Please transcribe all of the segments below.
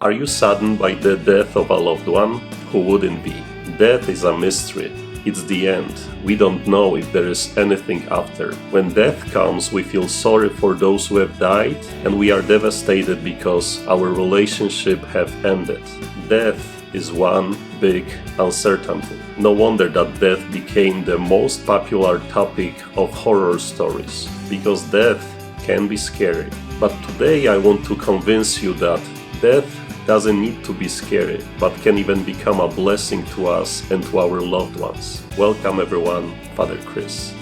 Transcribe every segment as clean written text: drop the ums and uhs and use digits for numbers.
Are you saddened by the death of a loved one? Who wouldn't be? Death is a mystery. It's the end. We don't know if there is anything after. When death comes, we feel sorry for those who have died, and we are devastated because our relationship have ended. Death is one big uncertainty. No wonder that death became the most popular topic of horror stories, because death can be scary. But today I want to convince you that death doesn't need to be scary, but can even become a blessing to us and to our loved ones. Welcome everyone, Father Chris.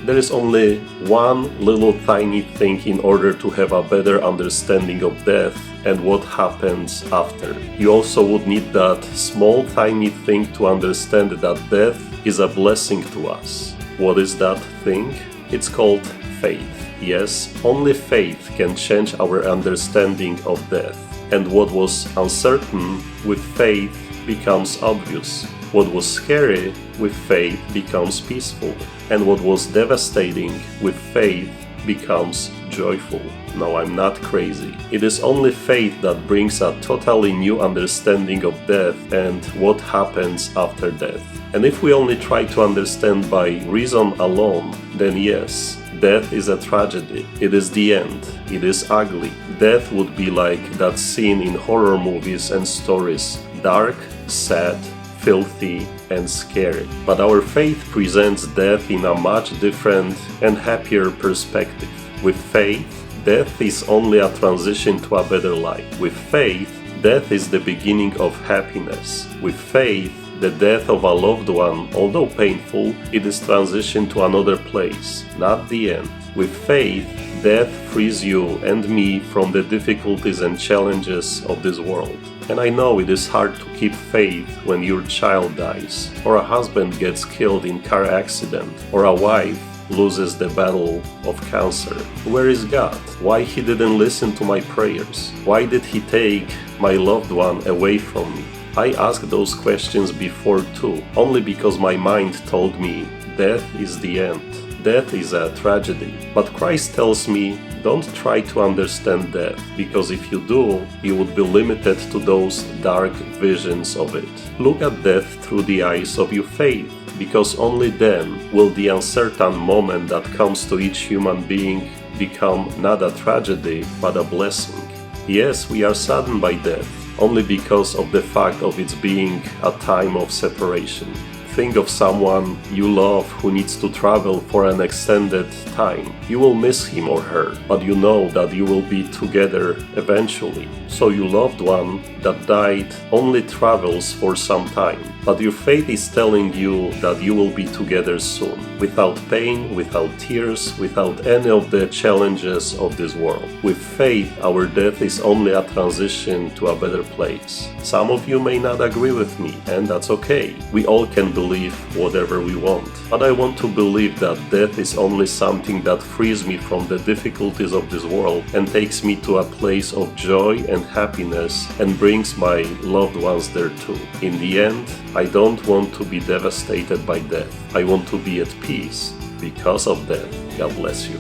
There is only one little tiny thing in order to have a better understanding of death and what happens after. You also would need that small tiny thing to understand that death is a blessing to us. What is that thing? It's called faith. Yes, only faith can change our understanding of death. And what was uncertain with faith becomes obvious. What was scary with faith becomes peaceful. And what was devastating with faith becomes joyful. No, I'm not crazy. It is only faith that brings a totally new understanding of death and what happens after death. And if we only try to understand by reason alone, then yes, death is a tragedy. It is the end. It is ugly. Death would be like that scene in horror movies and stories. Dark, sad, filthy, and scary. But our faith presents death in a much different and happier perspective. With faith, death is only a transition to a better life. With faith, death is the beginning of happiness. With faith, the death of a loved one, although painful, it is transition to another place, not the end. With faith, death frees you and me from the difficulties and challenges of this world. And I know it is hard to keep faith when your child dies, or a husband gets killed in car accident, or a wife loses the battle of cancer. Where is God? Why He didn't listen to my prayers? Why did He take my loved one away from me? I asked those questions before too, only because my mind told me death is the end. Death is a tragedy. But Christ tells me, don't try to understand death, because if you do, you would be limited to those dark visions of it. Look at death through the eyes of your faith, because only then will the uncertain moment that comes to each human being become not a tragedy, but a blessing. Yes, we are saddened by death, only because of the fact of its being a time of separation. Think of someone you love who needs to travel for an extended time. You will miss him or her, but you know that you will be together eventually. So your loved one that died only travels for some time, but your faith is telling you that you will be together soon, without pain, without tears, without any of the challenges of this world. With faith, our death is only a transition to a better place. Some of you may not agree with me, and that's okay. We all can believe whatever we want. But I want to believe that death is only something that frees me from the difficulties of this world and takes me to a place of joy and happiness and brings my loved ones there too. In the end, I don't want to be devastated by death. I want to be at peace because of death. God bless you.